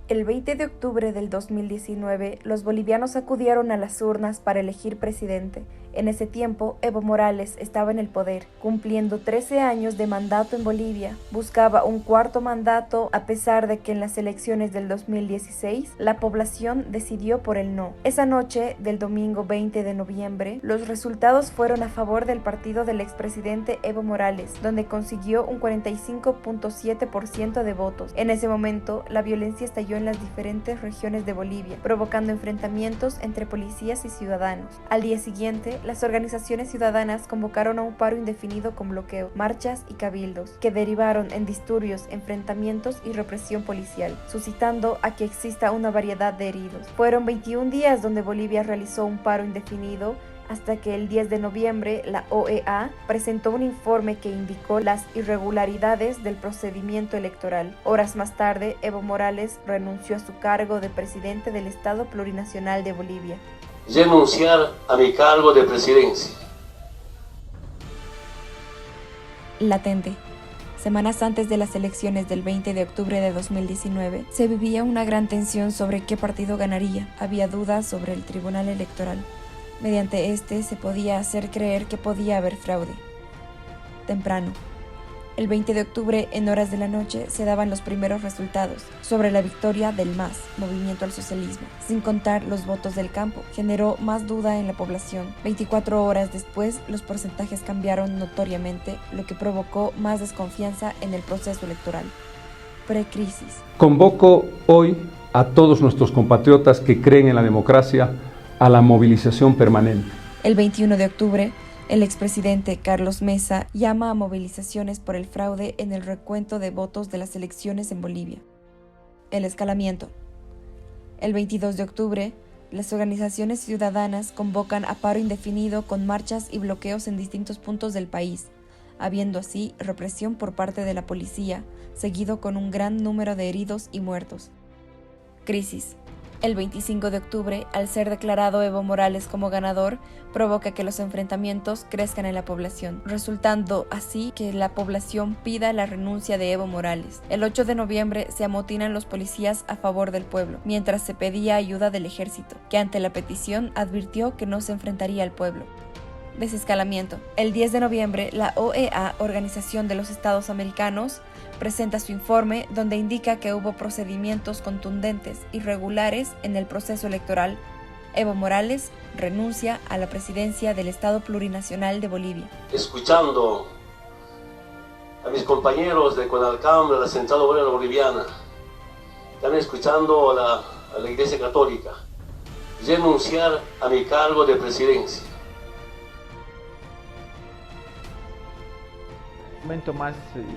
El 20 de octubre del 2019, los bolivianos acudieron a las urnas para elegir presidente. En ese tiempo, Evo Morales estaba en el poder, cumpliendo 13 años de mandato en Bolivia. Buscaba un cuarto mandato a pesar de que en las elecciones del 2016 la población decidió por el no. Esa noche del domingo 20 de noviembre, los resultados fueron a favor del partido del expresidente Evo Morales, donde consiguió un 45.7% de votos. En ese momento, la violencia estalló en las diferentes regiones de Bolivia, provocando enfrentamientos entre policías y ciudadanos. Al día siguiente, las organizaciones ciudadanas convocaron a un paro indefinido con bloqueo, marchas y cabildos, que derivaron en disturbios, enfrentamientos y represión policial, suscitando a que exista una variedad de heridos. Fueron 21 días donde Bolivia realizó un paro indefinido, hasta que el 10 de noviembre la OEA presentó un informe que indicó las irregularidades del procedimiento electoral. Horas más tarde, Evo Morales renunció a su cargo de presidente del Estado Plurinacional de Bolivia. Renunciar a mi cargo de presidencia. Latente. Semanas antes de las elecciones del 20 de octubre de 2019, se vivía una gran tensión sobre qué partido ganaría. Había dudas sobre el Tribunal Electoral. Mediante este se podía hacer creer que podía haber fraude. Temprano. El 20 de octubre, en horas de la noche, se daban los primeros resultados sobre la victoria del MAS, Movimiento al Socialismo, sin contar los votos del campo. Generó más duda en la población. 24 horas después, los porcentajes cambiaron notoriamente, lo que provocó más desconfianza en el proceso electoral. Precrisis. Convoco hoy a todos nuestros compatriotas que creen en la democracia a la movilización permanente. El 21 de octubre, el expresidente Carlos Mesa llama a movilizaciones por el fraude en el recuento de votos de las elecciones en Bolivia. El escalamiento. El 22 de octubre, las organizaciones ciudadanas convocan a paro indefinido con marchas y bloqueos en distintos puntos del país, habiendo así represión por parte de la policía, seguido con un gran número de heridos y muertos. Crisis. El 25 de octubre, al ser declarado Evo Morales como ganador, provoca que los enfrentamientos crezcan en la población, resultando así que la población pida la renuncia de Evo Morales. El 8 de noviembre se amotinan los policías a favor del pueblo, mientras se pedía ayuda del ejército, que ante la petición advirtió que no se enfrentaría al pueblo. Desescalamiento. El 10 de noviembre, la OEA, Organización de los Estados Americanos, presenta su informe donde indica que hubo procedimientos contundentes y regulares en el proceso electoral. Evo Morales renuncia a la presidencia del Estado Plurinacional de Bolivia. Escuchando a mis compañeros de CONALCAM, de la Central Obrera Boliviana, también escuchando a la Iglesia Católica, renunciar a mi cargo de presidencia. Momento más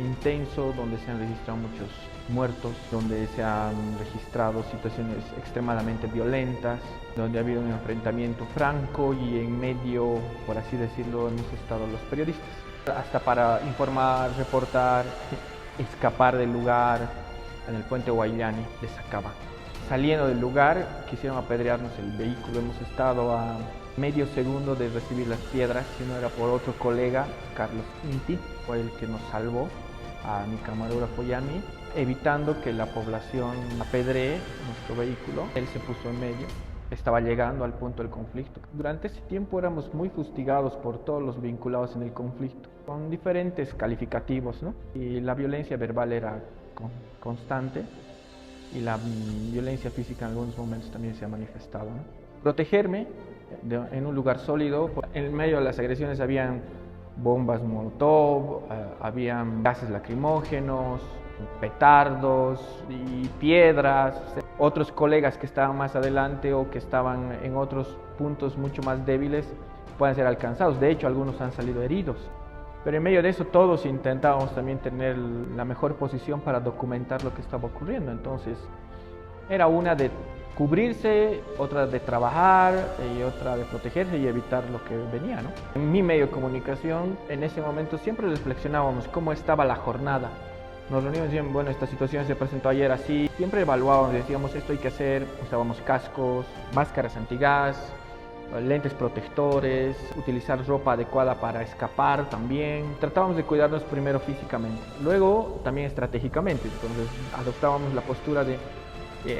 intenso, donde se han registrado muchos muertos, donde se han registrado situaciones extremadamente violentas, donde ha habido un enfrentamiento franco y en medio, por así decirlo, hemos estado los periodistas. Hasta para informar, reportar, escapar del lugar, en el puente Guayllani les sacaban. Saliendo del lugar, quisieron apedrearnos el vehículo, hemos estado a medio segundo de recibir las piedras, si no era por otro colega, Carlos Inti, fue el que nos salvó, a mi camarógrafo y a mí, evitando que la población apedree nuestro vehículo. Él se puso en medio, estaba llegando al punto del conflicto. Durante ese tiempo éramos muy fustigados por todos los vinculados en el conflicto, con diferentes calificativos, ¿no? Y la violencia verbal era constante y la violencia física en algunos momentos también se ha manifestado, ¿no? Protegerme en un lugar sólido. En medio de las agresiones habían bombas molotov, habían gases lacrimógenos, petardos y piedras. Otros colegas que estaban más adelante o que estaban en otros puntos mucho más débiles pueden ser alcanzados. De hecho, algunos han salido heridos. Pero en medio de eso todos intentábamos también tener la mejor posición para documentar lo que estaba ocurriendo. Entonces, era una de cubrirse, otra de trabajar y otra de protegerse y evitar lo que venía, ¿no? En mi medio de comunicación, en ese momento siempre reflexionábamos cómo estaba la jornada. Nos reuníamos y decíamos, bueno, esta situación se presentó ayer así. Siempre evaluábamos, decíamos, esto hay que hacer. Usábamos cascos, máscaras antigas, lentes protectores, utilizar ropa adecuada para escapar también. Tratábamos de cuidarnos primero físicamente, luego también estratégicamente. Entonces adoptábamos la postura de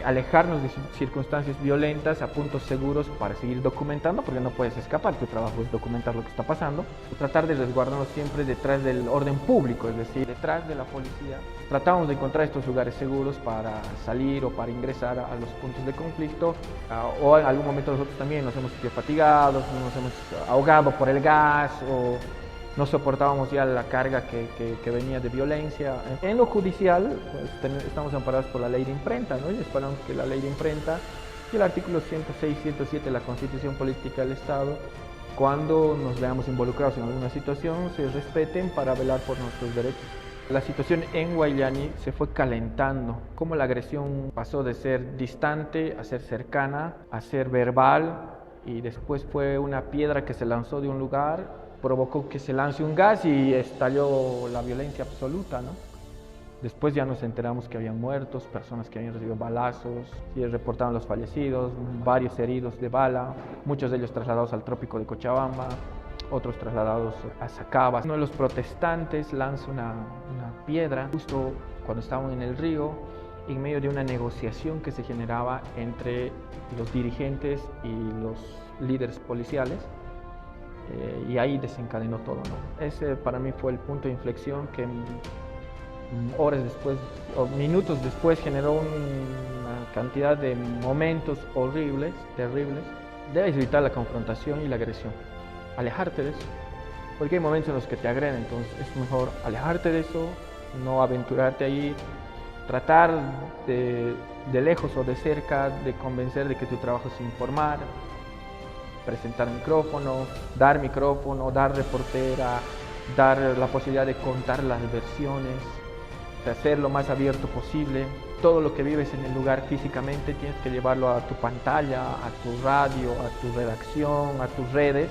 alejarnos de circunstancias violentas a puntos seguros para seguir documentando, porque no puedes escapar, tu trabajo es documentar lo que está pasando. Tratar de resguardarnos siempre detrás del orden público, es decir, detrás de la policía. Tratamos de encontrar estos lugares seguros para salir o para ingresar a los puntos de conflicto, o en algún momento nosotros también nos hemos sentido fatigados, nos hemos ahogado por el gas o no soportábamos ya la carga que venía de violencia. En lo judicial, pues, estamos amparados por la ley de imprenta, ¿no? Y esperamos que la ley de imprenta y el artículo 106, 107 de la Constitución Política del Estado, cuando nos veamos involucrados en alguna situación, se respeten para velar por nuestros derechos. La situación en Guayllani se fue calentando, como la agresión pasó de ser distante a ser cercana, a ser verbal, y después fue una piedra que se lanzó de un lugar, provocó que se lance un gas y estalló la violencia absoluta, ¿no? Después ya nos enteramos que habían muertos, personas que habían recibido balazos, y reportaron los fallecidos, varios heridos de bala, muchos de ellos trasladados al trópico de Cochabamba, otros trasladados a Sacaba. Uno de los protestantes lanza una piedra justo cuando estaban en el río, en medio de una negociación que se generaba entre los dirigentes y los líderes policiales. Y ahí desencadenó todo, ¿no? Ese para mí fue el punto de inflexión que horas después o minutos después generó una cantidad de momentos horribles, terribles. Debes evitar la confrontación y la agresión, alejarte de eso, porque hay momentos en los que te agreden, entonces es mejor alejarte de eso, no aventurarte ahí, tratar de lejos o de cerca de convencer de que tu trabajo es informar, presentar micrófono, dar reportera, dar la posibilidad de contar las versiones, de hacer lo más abierto posible. Todo lo que vives en el lugar físicamente tienes que llevarlo a tu pantalla, a tu radio, a tu redacción, a tus redes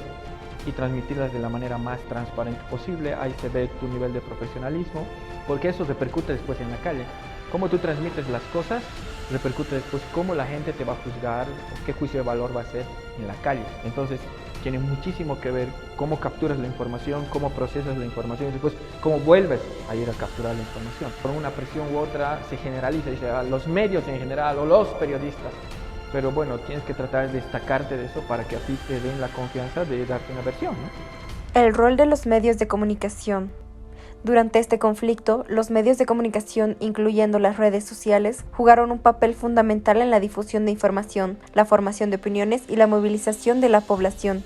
y transmitirlas de la manera más transparente posible. Ahí se ve tu nivel de profesionalismo, porque eso repercute después en la calle. Cómo tú transmites las cosas repercute después cómo la gente te va a juzgar, qué juicio de valor va a hacer en la calle. Entonces tiene muchísimo que ver cómo capturas la información, cómo procesas la información y después cómo vuelves a ir a capturar la información. Por una presión u otra se generaliza, dice a los medios en general o los periodistas. Pero bueno, tienes que tratar de destacarte de eso para que así te den la confianza de darte una versión, ¿no? El rol de los medios de comunicación. Durante este conflicto, los medios de comunicación, incluyendo las redes sociales, jugaron un papel fundamental en la difusión de información, la formación de opiniones y la movilización de la población.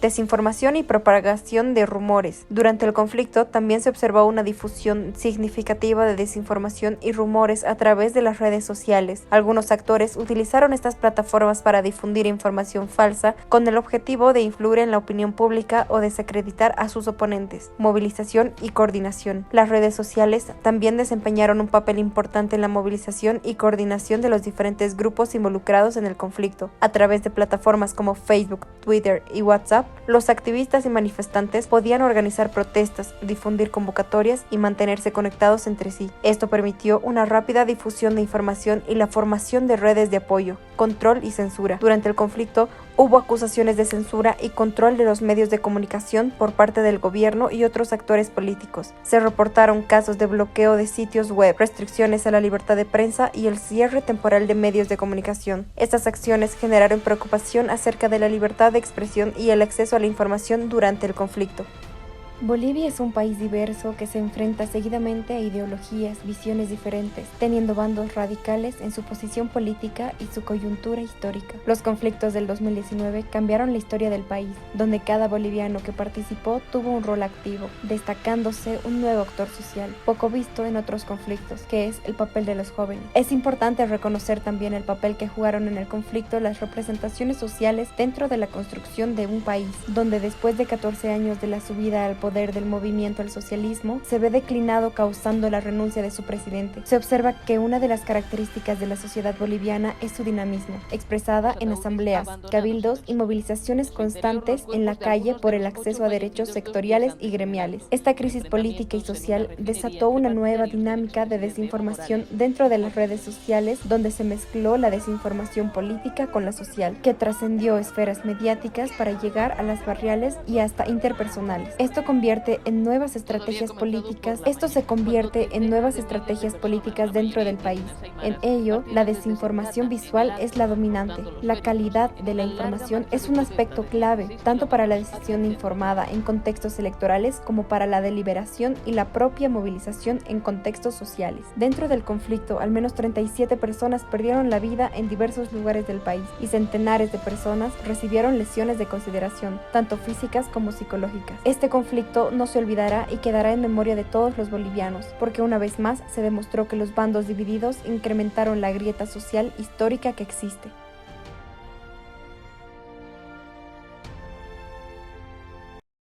Desinformación y propagación de rumores. Durante el conflicto también se observó una difusión significativa de desinformación y rumores a través de las redes sociales. Algunos actores utilizaron estas plataformas para difundir información falsa con el objetivo de influir en la opinión pública o desacreditar a sus oponentes. Movilización y coordinación. Las redes sociales también desempeñaron un papel importante en la movilización y coordinación de los diferentes grupos involucrados en el conflicto. A través de plataformas como Facebook, Twitter y WhatsApp, los activistas y manifestantes podían organizar protestas, difundir convocatorias y mantenerse conectados entre sí. Esto permitió una rápida difusión de información y la formación de redes de apoyo, control y censura. Durante el conflicto, hubo acusaciones de censura y control de los medios de comunicación por parte del gobierno y otros actores políticos. Se reportaron casos de bloqueo de sitios web, restricciones a la libertad de prensa y el cierre temporal de medios de comunicación. Estas acciones generaron preocupación acerca de la libertad de expresión y el acceso a la información durante el conflicto. Bolivia es un país diverso que se enfrenta seguidamente a ideologías, visiones diferentes, teniendo bandos radicales en su posición política y su coyuntura histórica. Los conflictos del 2019 cambiaron la historia del país, donde cada boliviano que participó tuvo un rol activo, destacándose un nuevo actor social, poco visto en otros conflictos, que es el papel de los jóvenes. Es importante reconocer también el papel que jugaron en el conflicto las representaciones sociales dentro de la construcción de un país, donde después de 14 años de la subida al poder del movimiento al socialismo, se ve declinado causando la renuncia de su presidente. Se observa que una de las características de la sociedad boliviana es su dinamismo, expresada en asambleas, cabildos y movilizaciones constantes en la calle por el acceso a derechos sectoriales y gremiales. Esta crisis política y social desató una nueva dinámica de desinformación dentro de las redes sociales, donde se mezcló la desinformación política con la social, que trascendió esferas mediáticas para llegar a las barriales y hasta interpersonales. Esto convirtió convierte en nuevas estrategias políticas. Esto se convierte en nuevas estrategias políticas dentro del país. En ello, la desinformación visual es la dominante. La calidad de la información es un aspecto clave, tanto para la decisión informada en contextos electorales como para la deliberación y la propia movilización en contextos sociales. Dentro del conflicto, al menos 37 personas perdieron la vida en diversos lugares del país y centenares de personas recibieron lesiones de consideración, tanto físicas como psicológicas. Este conflicto no se olvidará y quedará en memoria de todos los bolivianos, porque una vez más se demostró que los bandos divididos incrementaron la grieta social histórica que existe.